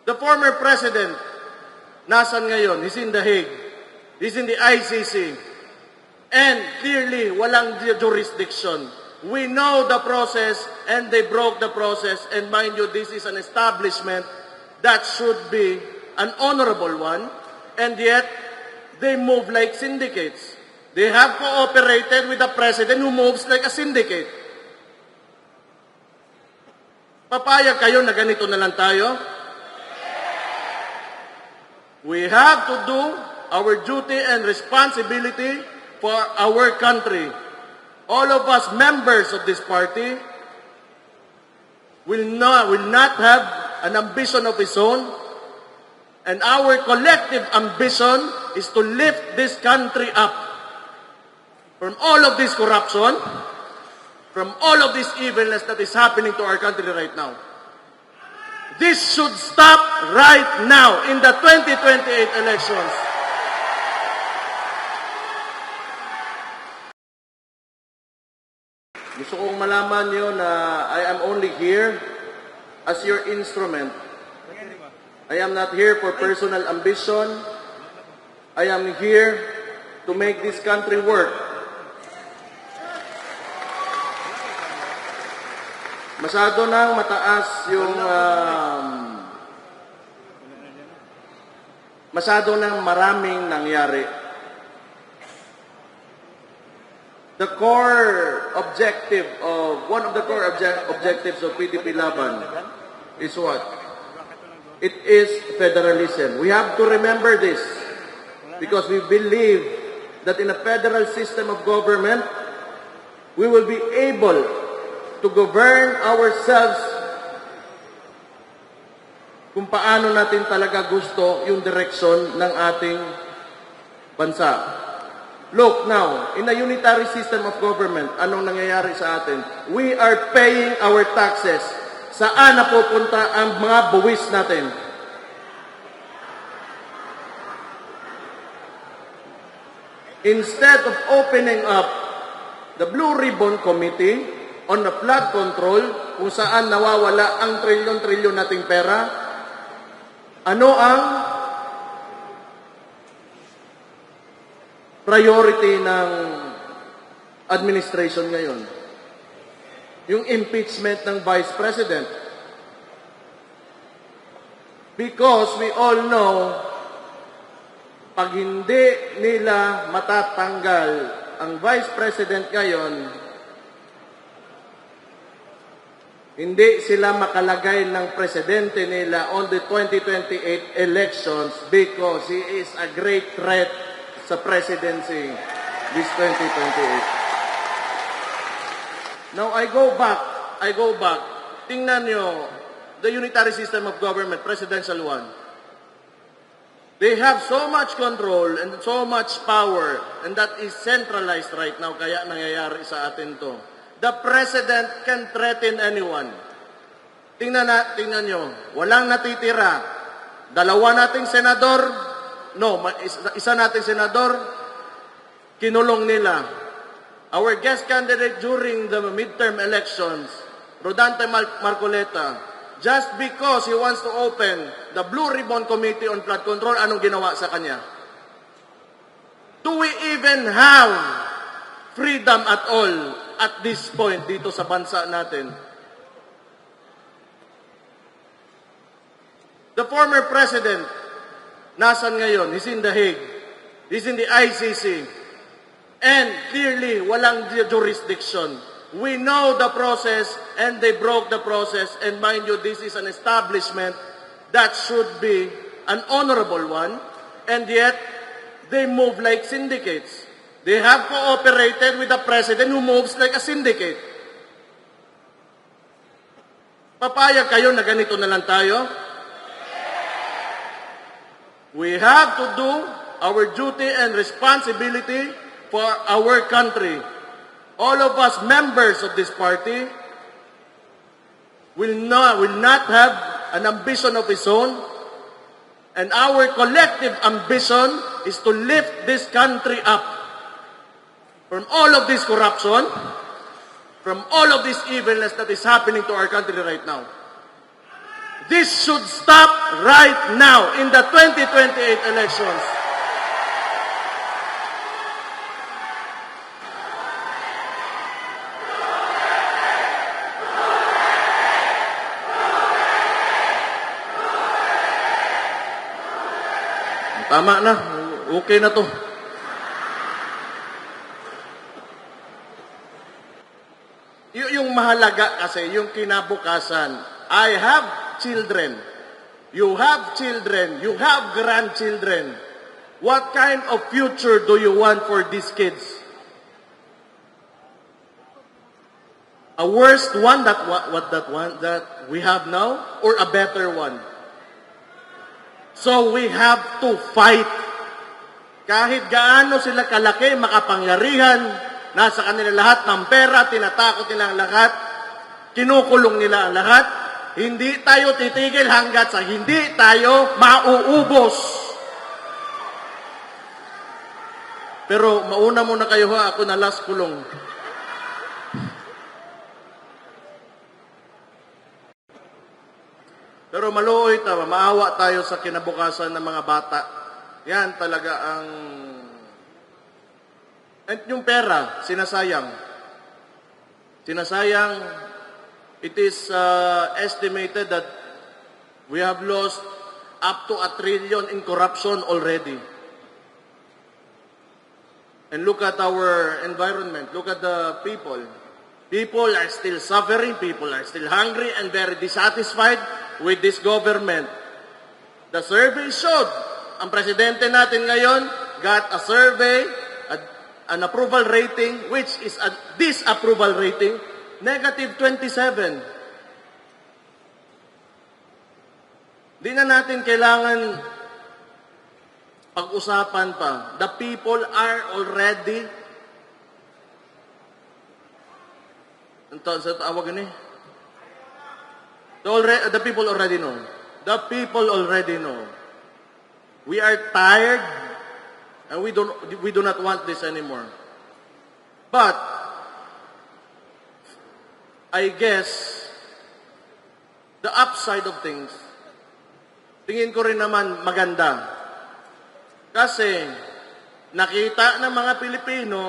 The former president, nasan ngayon? He's in The Hague. He's in the ICC. And clearly, walang jurisdiction. We know the process and they broke the process. And mind you, this is an establishment that should be an honorable one. And yet, they move like syndicates. They have cooperated with the president who moves like a syndicate. Papayag kayo na ganito na lang tayo? We have to do our duty and responsibility for our country. All of us members of this party will not have an ambition of its own, and our collective ambition is to lift this country up from all of this corruption, from all of this evilness that is happening to our country right now. This should stop right now in the 2028 elections. Gusto kong malaman nyo na I am only here as your instrument. I am not here for personal ambition. I am here to make this country work. Masyado nang mataas yung masyado nang maraming nangyari. The core objective of one of the core objectives of PDP Laban is what? It is federalism. We have to remember this because we believe that in a federal system of government, we will be able to govern ourselves kung paano natin talaga gusto yung direksyon ng ating bansa. Look now, in a unitary system of government, anong nangyayari sa atin? We are paying our taxes. Saan napupunta ang mga buwis natin? Instead of opening up the Blue Ribbon Committee on the flood control, kung saan nawawala ang trilyon-trilyon nating pera, ano ang priority ng administration ngayon? Yung impeachment ng Vice President. Because we all know, pag hindi nila matatanggal ang Vice President ngayon, hindi sila makalagay ng presidente nila on the 2028 elections because he is a great threat sa presidency this 2028. Now, I go back. Tingnan nyo, the unitary system of government, presidential one. They have so much control and so much power, and that is centralized right now, kaya nangyayari sa atin to. The president can threaten anyone. Tingnan nyo, walang natitira. Dalawa nating senador, isa nating senador, kinulong nila. Our guest candidate during the midterm elections, Rodante Marcoleta, just because he wants to open the Blue Ribbon Committee on Flood Control, anong ginawa sa kanya? Do we even have freedom at all at this point dito sa bansa natin? The former president, nasan ngayon? He's in The Hague. He's in the ICC. And clearly, walang jurisdiction. We know the process and they broke the process. And mind you, this is an establishment that should be an honorable one. And yet, they move like syndicates. They have cooperated with the president who moves like a syndicate. Papayag kayo na ganito na lang tayo? We have to do our duty and responsibility for our country. All of us members of this party will not have an ambition of its own, and our collective ambition is to lift this country up from all of this corruption, from all of this evilness that is happening to our country right now. This should stop right now in the 2028 elections. Tama na. Okay na to. Yung mahalaga kasi, yung kinabukasan. I have children. You have children. You have grandchildren. What kind of future do you want for these kids? A worst one that we have now, or a better one? So we have to fight. Kahit gaano sila kalaki, makapangyarihan, nasa kanila lahat ng pera, tinatakot nila ang lahat, kinukulong nila ang lahat, hindi tayo titigil hanggat sa hindi tayo mauubos. Pero mauna muna kayo ha, ako na last kulong. Pero maluoy tayo, maawa tayo sa kinabukasan ng mga bata. Yan talaga ang... At yung pera, sinasayang. Sinasayang, it is estimated that we have lost up to 1 trillion in corruption already. And look at our environment, look at the people. People are still suffering, people are still hungry and very dissatisfied with this government. The survey showed, ang presidente natin ngayon got a survey, an approval rating, which is a disapproval rating, negative 27. Di na natin kailangan pag-usapan pa. The people are already the people already know. The people already know. We are tired and we do not want this anymore. But I guess the upside of things, tingin ko rin naman maganda. Kasi nakita ng mga Pilipino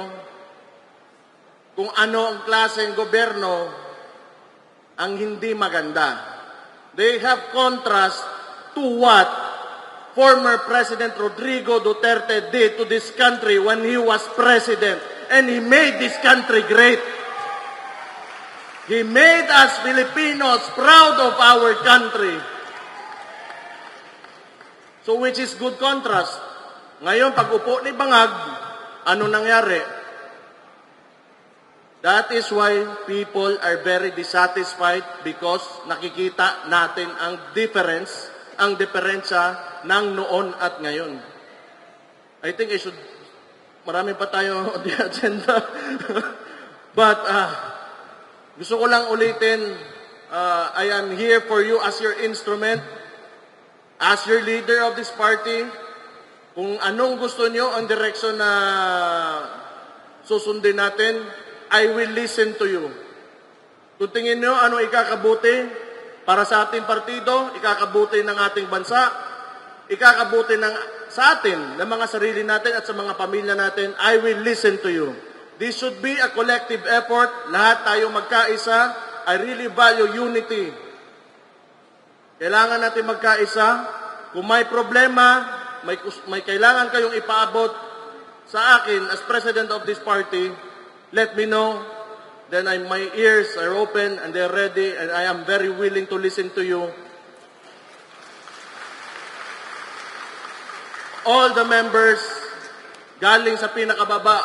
kung ano ang klaseng gobyerno ang hindi maganda. They have contrast to what former President Rodrigo Duterte did to this country when he was president. And he made this country great. He made us Filipinos proud of our country. So which is good contrast. Ngayon, pag upo ni Bangag, ano nangyari? That is why people are very dissatisfied because nakikita natin ang difference, ang diferensya ng noon at ngayon. I think marami pa tayo on the agenda. But gusto ko lang ulitin, I am here for you as your instrument, as your leader of this party. Kung anong gusto nyo ang direksyon na susundin natin, I will listen to you. Kung tingin nyo ano ikakabuti para sa ating partido, ikakabuti ng ating bansa, ikakabuti sa atin, ng mga sarili natin at sa mga pamilya natin, I will listen to you. This should be a collective effort. Lahat tayo magkaisa. I really value unity. Kailangan natin magkaisa. Kung may problema, may kailangan kayong ipaabot sa akin as president of this party, let me know. Then my ears are open and they're ready and I am very willing to listen to you. All the members, galing sa pinakababa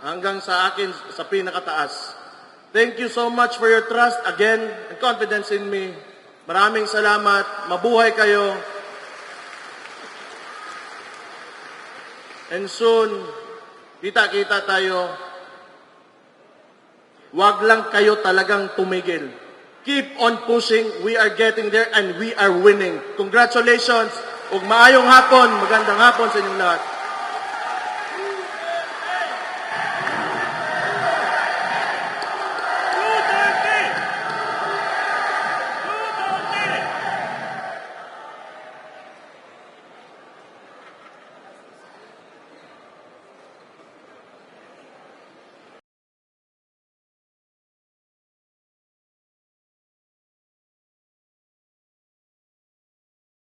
hanggang sa akin sa pinakataas. Thank you so much for your trust again and confidence in me. Maraming salamat. Mabuhay kayo. And soon, kita-kita tayo. Wag lang kayo talagang tumigil. Keep on pushing. We are getting there and we are winning. Congratulations. Ug maayong hapon. Magandang hapon sa inyong lahat.